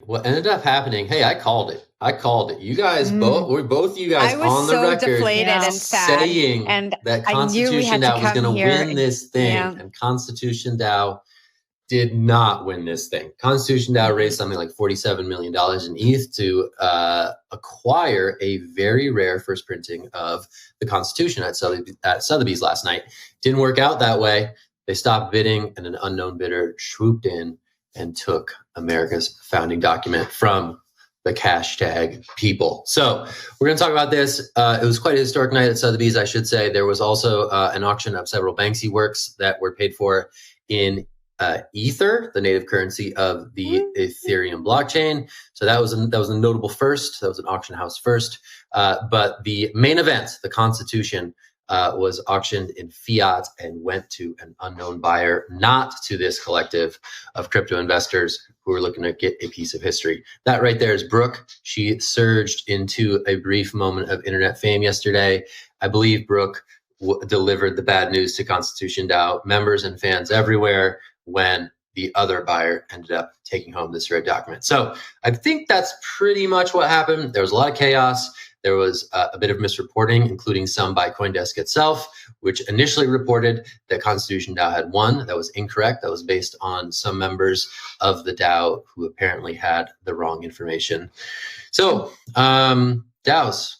What ended up happening, hey, I called it. You guys both you guys I was on the so record deflated and sad, saying and that I knew we had to ConstitutionDAO was come going to here. win this thing, Yeah. and ConstitutionDAO did not win this thing. ConstitutionDAO raised something like $47 million in ETH to acquire a very rare first printing of the Constitution at Sotheby's last night. Didn't work out that way. They stopped bidding, and an unknown bidder swooped in and took America's founding document from the hashtag people. So we're going to talk about this. It was quite a historic night at Sotheby's, I should say. There was also an auction of several Banksy works that were paid for in Ether, the native currency of the Ethereum blockchain. So that was a notable first. That was an auction house first. But the main event, the Constitution, was auctioned in fiat and went to an unknown buyer, not to this collective of crypto investors who are looking to get a piece of history. That right there is Brooke. She surged into a brief moment of internet fame yesterday. I believe Brooke delivered the bad news to ConstitutionDAO members and fans everywhere when the other buyer ended up taking home this rare document. So I think that's pretty much what happened. There was a lot of chaos. There was a bit of misreporting, including some by CoinDesk itself, which initially reported that ConstitutionDAO had won. That was incorrect. That was based on some members of the DAO who apparently had the wrong information. So DAOs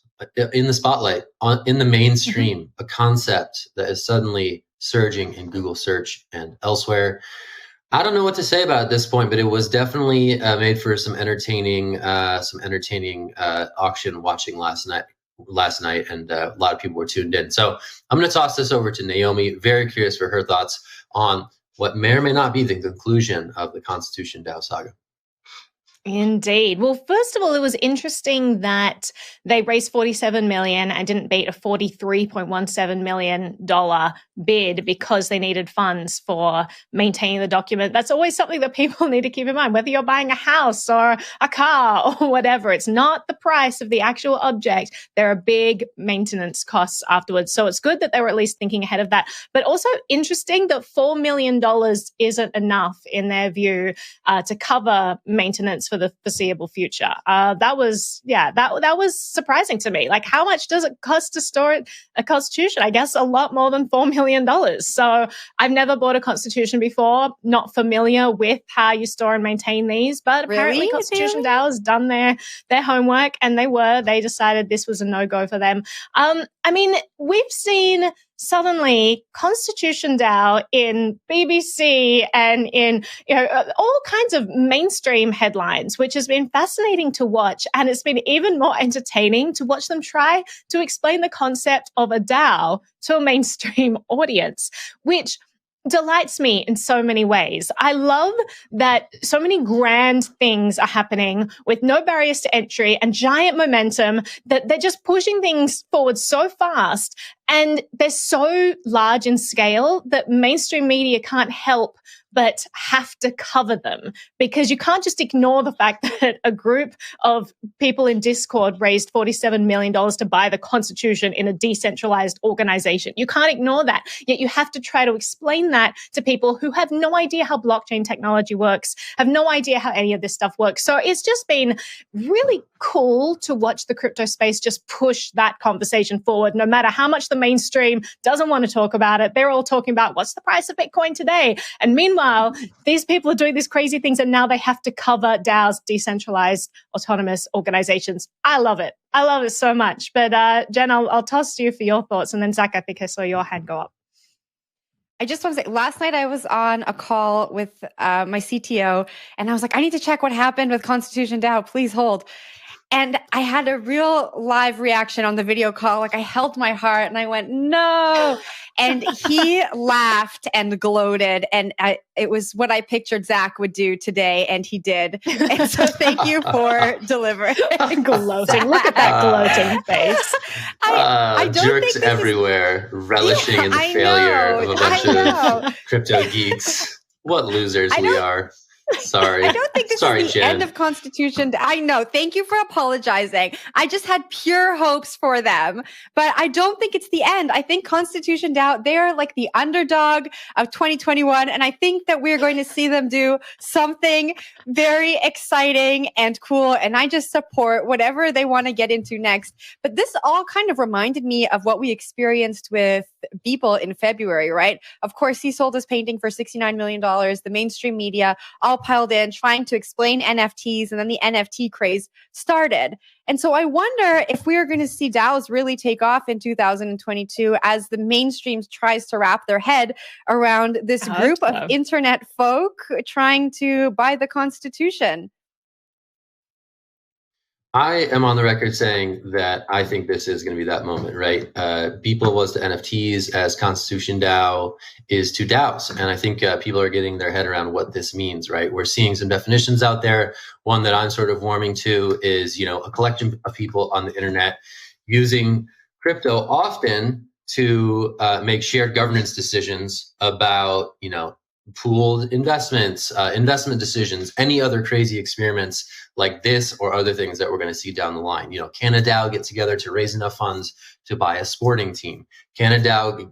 in the spotlight, in the mainstream, a concept that is suddenly surging in Google search and elsewhere. I don't know what to say about it at this point, but it was definitely made for some entertaining auction watching last night, and a lot of people were tuned in. So I'm going to toss this over to Naomi. Very curious for her thoughts on what may or may not be the conclusion of the ConstitutionDAO saga. Indeed. Well, first of all, it was interesting that they raised $47 million and didn't beat a $43.17 million bid because they needed funds for maintaining the document. That's always something that people need to keep in mind, whether you're buying a house or a car or whatever. It's not the price of the actual object. There are big maintenance costs afterwards. So it's good that they were at least thinking ahead of that. But also interesting that $4 million isn't enough in their view to cover maintenance for the foreseeable future. That was surprising to me. Like, how much does it cost to store a constitution? I guess a lot more than $4 million. So I've never bought a constitution before, not familiar with how you store and maintain these, but apparently ConstitutionDAO has done their homework, and they decided this was a no-go for them. I mean, we've seen suddenly ConstitutionDAO in BBC and in all kinds of mainstream headlines, which has been fascinating to watch. And it's been even more entertaining to watch them try to explain the concept of a DAO to a mainstream audience, which delights me in so many ways. I love that so many grand things are happening with no barriers to entry and giant momentum, that they're just pushing things forward so fast. And they're so large in scale that mainstream media can't help but have to cover them, because you can't just ignore the fact that a group of people in Discord raised $47 million to buy the Constitution in a decentralized organization. You can't ignore that. Yet you have to try to explain that to people who have no idea how blockchain technology works, have no idea how any of this stuff works. So it's just been really cool to watch the crypto space just push that conversation forward. No matter how much the mainstream doesn't want to talk about it, they're all talking about what's the price of Bitcoin today. And meanwhile, these people are doing these crazy things, and now they have to cover DAOs, decentralized autonomous organizations. I love it. I love it so much. But Jen, I'll toss to you for your thoughts. And then Zach, I think I saw your hand go up. I just want to say, last night I was on a call with my CTO, and I was like, I need to check what happened with ConstitutionDAO. Please hold. And I had a real live reaction on the video call. Like, I held my heart and I went, no. And he laughed and gloated. And it was what I pictured Zach would do today. And he did. And so thank you for delivering. Gloating. Look at that gloating face. I don't jerks think everywhere, relishing in the failure of a bunch of crypto geeks. What losers we are. Sorry. I don't think this Sorry, is the Jen. end of Constitution. I know. Thank you for apologizing. I just had pure hopes for them, but I don't think it's the end. I think Constitution DAO, they're like the underdog of 2021. And I think that we're going to see them do something very exciting and cool. And I just support whatever they want to get into next. But this all kind of reminded me of what we experienced with Beeple in February, right? Of course, he sold his painting for $69 million. The mainstream media all piled in trying to explain NFTs, and then the NFT craze started. And so I wonder if we are going to see DAOs really take off in 2022 as the mainstream tries to wrap their head around this group of internet folk trying to buy the Constitution. I am on the record saying that I think this is going to be that moment, right? Beeple was to NFTs as ConstitutionDAO is to DAOs. And I think people are getting their head around what this means, right? We're seeing some definitions out there. One that I'm sort of warming to is, a collection of people on the internet using crypto often to make shared governance decisions about, pooled investments, investment decisions, any other crazy experiments like this or other things that we're going to see down the line. Can a DAO get together to raise enough funds to buy a sporting team? Can a DAO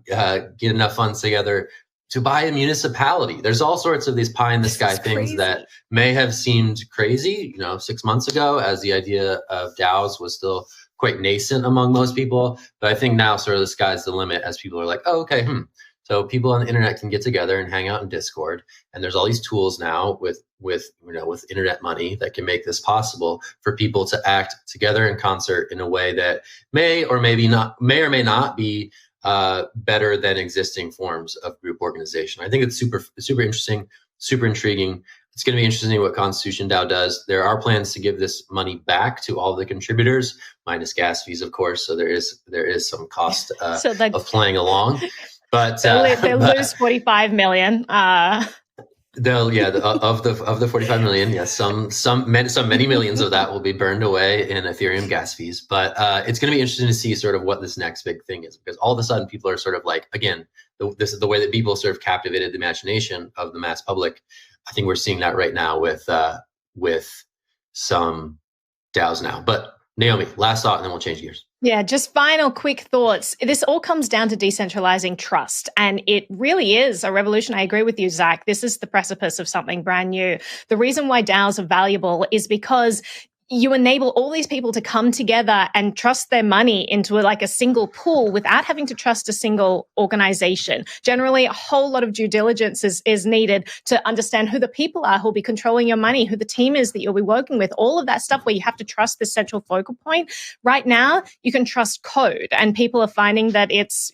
get enough funds together to buy a municipality? There's all sorts of these pie in the sky things that may have seemed crazy, 6 months ago, as the idea of DAOs was still quite nascent among most people. But I think now sort of the sky's the limit as people are like, oh, okay, So people on the internet can get together and hang out in Discord, and there's all these tools now with internet money that can make this possible for people to act together in concert in a way that may or may not be better than existing forms of group organization. I think it's super interesting, super intriguing. It's going to be interesting what ConstitutionDAO does. There are plans to give this money back to all the contributors, minus gas fees, of course. So there is some cost of playing along. But they'll lose 45 million. Of the 45 million, yes, many millions of that will be burned away in Ethereum gas fees. But it's going to be interesting to see sort of what this next big thing is, because all of a sudden people are sort of like, again, this is the way that people sort of captivated the imagination of the mass public. I think we're seeing that right now with some DAOs now. But Naomi, last thought, and then we'll change gears. Yeah, just final quick thoughts. This all comes down to decentralizing trust, and it really is a revolution. I agree with you, Zach. This is the precipice of something brand new. The reason why DAOs are valuable is because you enable all these people to come together and trust their money into a single pool without having to trust a single organization. Generally, a whole lot of due diligence is needed to understand who the people are who will be controlling your money, who the team is that you'll be working with, all of that stuff where you have to trust the central focal point. Right now, you can trust code, and people are finding that it's,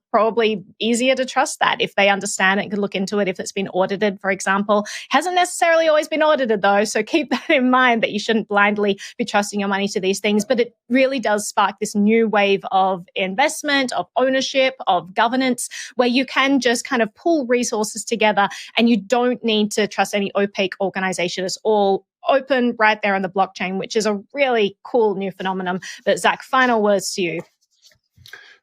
probably easier to trust that if they understand it, can look into it, if it's been audited, for example. Hasn't necessarily always been audited though, so keep that in mind that you shouldn't blindly be trusting your money to these things. But it really does spark this new wave of investment, of ownership, of governance, where you can just kind of pool resources together and you don't need to trust any opaque organization. It's all open right there on the blockchain, which is a really cool new phenomenon. But Zach, final words to you.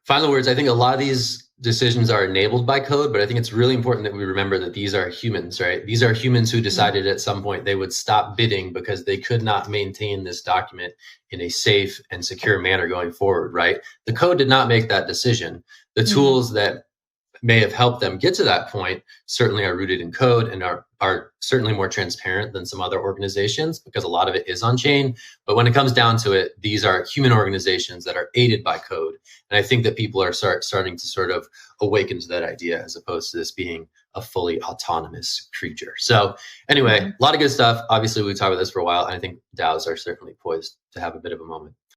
Final words. I think a lot of these decisions are enabled by code, but I think it's really important that we remember that these are humans, right? These are humans who decided at some point they would stop bidding because they could not maintain this document in a safe and secure manner going forward, right? The code did not make that decision. The tools that may have helped them get to that point certainly are rooted in code and are certainly more transparent than some other organizations because a lot of it is on chain. But when it comes down to it, these are human organizations that are aided by code. And I think that people are starting to sort of awaken to that idea as opposed to this being a fully autonomous creature. So anyway, a lot of good stuff. Obviously, we talked about this for a while, and I think DAOs are certainly poised to have a bit of a moment.